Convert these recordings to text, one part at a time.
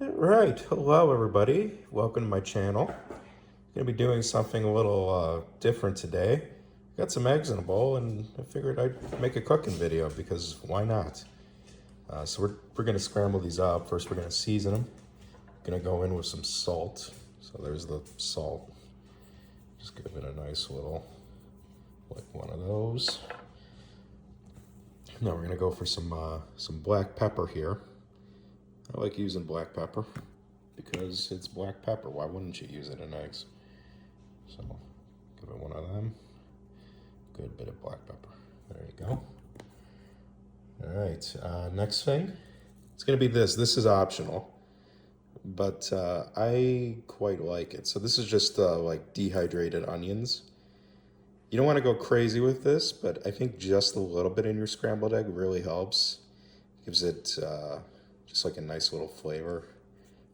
All right, hello everybody. Welcome to my channel. I'm gonna be doing something a little different today. Got some eggs in a bowl, and I figured I'd make a cooking video because why not? So we're gonna scramble these up. First, we're gonna season them. Gonna go in with some salt. So there's the salt. Just give it a nice little, like one of those. Now we're gonna go for some black pepper here. I like using black pepper because it's black pepper. Why wouldn't you use it in eggs? So give it one of them. Good bit of black pepper. There you go. All right, next thing, it's gonna be this. This is optional, but I quite like it. So this is just like dehydrated onions. You don't wanna go crazy with this, but I think just a little bit in your scrambled egg really helps. Gives it just like a nice little flavor.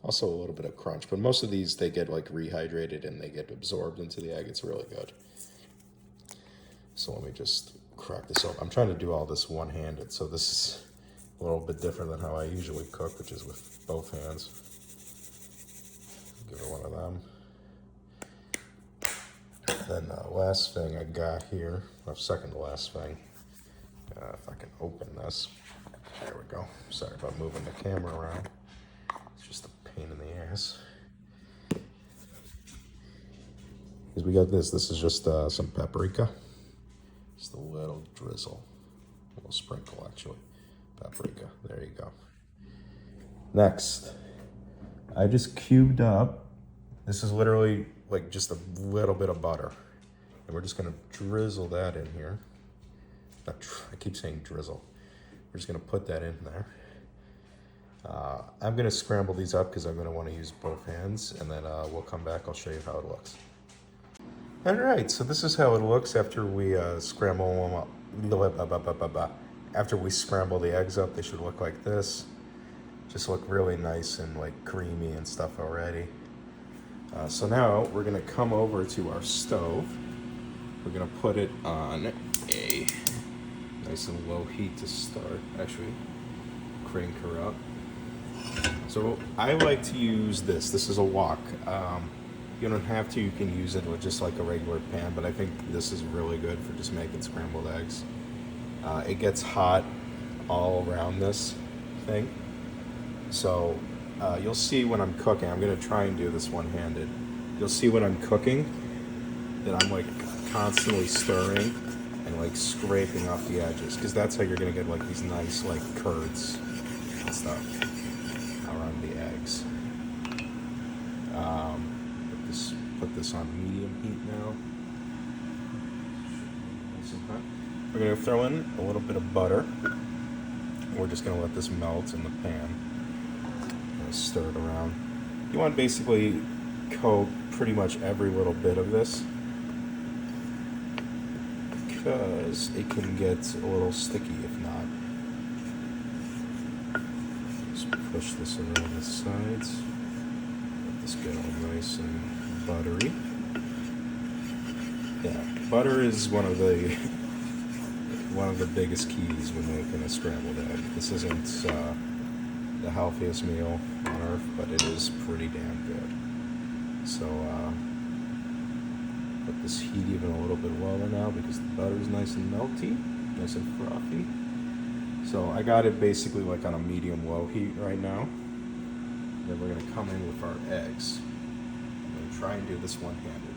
Also a little bit of crunch, but most of these, they get like rehydrated and they get absorbed into the egg. It's really good. So let me just crack this open. I'm trying to do all this one-handed, so this is a little bit different than how I usually cook, which is with both hands. Give it one of them. Then the last thing I got here, or second to last thing, if I can open this. There we go. Sorry about moving the camera around. It's just a pain in the ass. Because we got this. This is just some paprika. Just a little drizzle. A little sprinkle, actually. Paprika. There you go. Next, I just cubed up. This is literally like just a little bit of butter. And we're just going to drizzle that in here. I keep saying drizzle. We're just gonna put that in there. I'm gonna scramble these up because I'm gonna wanna use both hands, and then we'll come back, I'll show you how it looks. All right, so this is how it looks after we scramble them up. After we scramble the eggs up, they should look like this. Just look really nice and like creamy and stuff already. So now we're gonna come over to our stove. We're gonna put it on a nice and low heat to start. Actually, crank her up. So I like to use this. This is a wok. You don't have to. You can use it with just like a regular pan, but I think this is really good for just making scrambled eggs. It gets hot all around this thing. So you'll see when I'm cooking. I'm gonna try and do this one-handed. You'll see when I'm cooking that I'm like constantly stirring and like scraping off the edges, because that's how you're gonna get like these nice like curds and stuff around the eggs. Put this on medium heat now. We're gonna throw in a little bit of butter. We're just gonna let this melt in the pan. Stir it around. You want to basically coat pretty much every little bit of this, because it can get a little sticky if not. Just push this around the sides. Let this get all nice and buttery. Yeah, butter is one of the biggest keys when making a scrambled egg. This isn't the healthiest meal on earth, but it is pretty damn good. So let this heat even a little bit lower now because the butter is nice and melty, nice and frothy. So I got it basically like on a medium-low heat right now. Then we're gonna come in with our eggs. I'm gonna try and do this one-handed.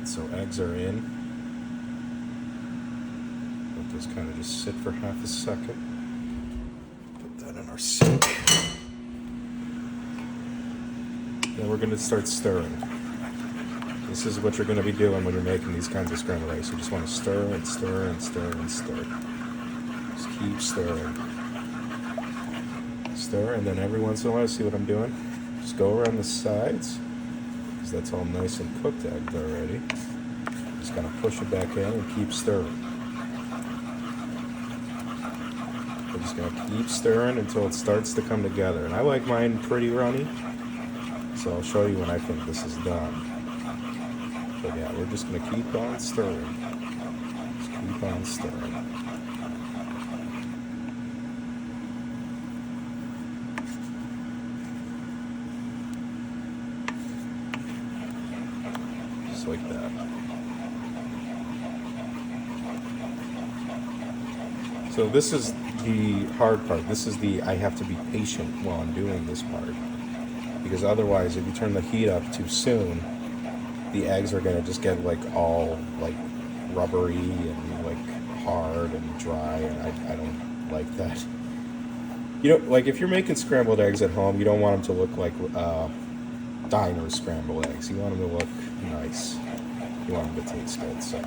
So eggs are in. Let those kind of just sit for half a second. Put that in our sink. Then we're going to start stirring. This is what you're going to be doing when you're making these kinds of scrambled eggs. You just want to stir and stir and stir and stir. Just keep stirring. Stir, and then every once in a while, see what I'm doing? Just go around the sides. That's all nice and cooked egg already. Just gotta push it back in and keep stirring. We're just gonna keep stirring until it starts to come together. And I like mine pretty runny, so I'll show you when I think this is done. But yeah, we're just gonna keep on stirring. keep on stirring. Just like that. So this is the hard part. This is the, I have to be patient while I'm doing this part. Because otherwise, if you turn the heat up too soon, the eggs are gonna just get like all like rubbery and like hard and dry, and I don't like that. You know, like if you're making scrambled eggs at home, you don't want them to look like diner scrambled eggs. You want them to look nice. You want them to taste good. So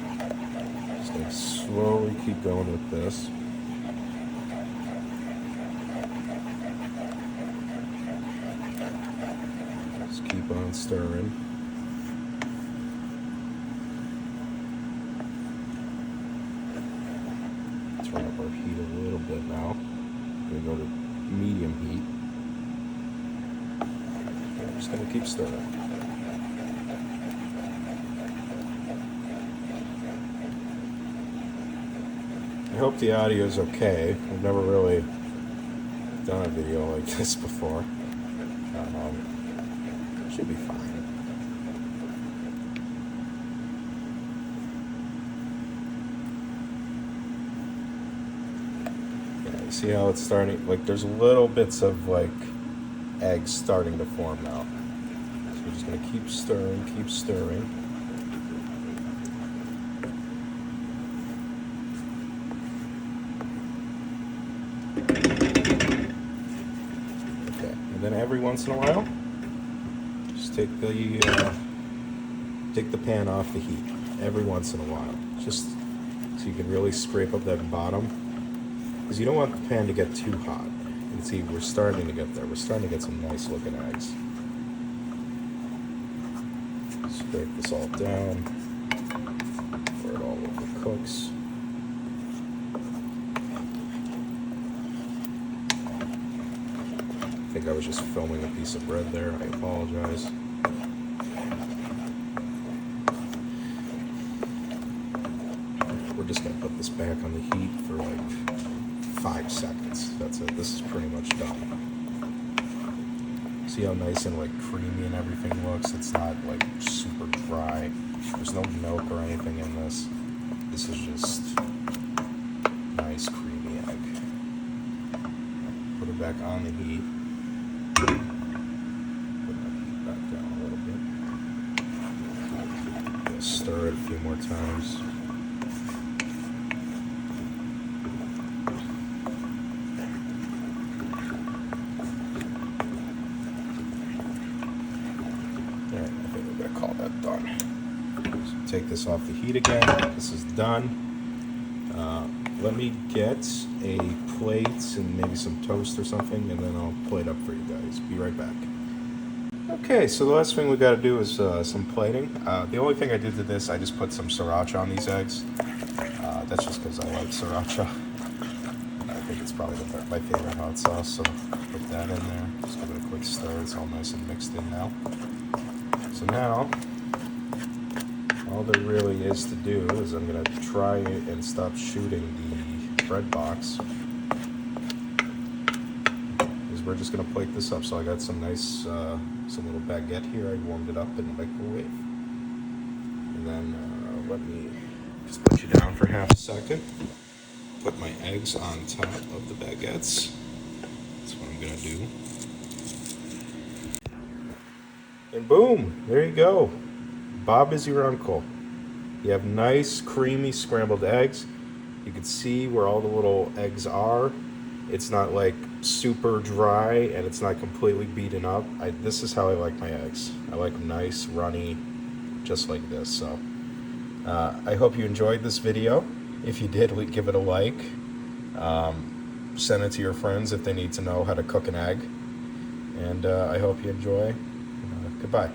just gonna slowly keep going with this. Just keep on stirring. Turn up our heat a little bit now. We're gonna go to medium heat. I'm just gonna keep stirring. I hope the audio is okay. I've never really done a video like this before. Should be fine. See how it's starting, like there's little bits of like eggs starting to form now. So we're just gonna keep stirring, keep stirring. Okay, and then every once in a while, just take the pan off the heat. Every once in a while, just so you can really scrape up that bottom. Because you don't want the pan to get too hot. You can see we're starting to get there. We're starting to get some nice looking eggs. Scrape this all down. Where it all overcooks. I think I was just filming a piece of bread there. I apologize. We're just going to put this back on the heat for like 5 seconds. That's it. This is pretty much done. See how nice and like creamy and everything looks? It's not like super dry. There's no milk or anything in this. This is just nice creamy egg. Put it back on the heat. Put that heat back down a little bit. Just stir it a few more times. Call that done. So take this off the heat again. This is done. Let me get a plate and maybe some toast or something, and then I'll plate up for you guys. Be right back. Okay, so the last thing we got to do is some plating. The only thing I did to this, I just put some sriracha on these eggs. That's just because I like sriracha. I think it's probably my favorite hot sauce, so put that in there. Just give it a quick stir. It's all nice and mixed in now. So now, all there really is to do is I'm going to try and stop shooting the bread box. Because we're just going to plate this up. So I got some nice, some little baguette here. I warmed it up in the microwave. And then let me just put you down for half a second. Put my eggs on top of the baguettes. That's what I'm going to do. And boom, there you go. Bob is your uncle. You have nice, creamy scrambled eggs. You can see where all the little eggs are. It's not like super dry and it's not completely beaten up. This is how I like my eggs. I like them nice, runny, just like this. So I hope you enjoyed this video. If you did, give it a like. Send it to your friends if they need to know how to cook an egg. And I hope you enjoy. Goodbye.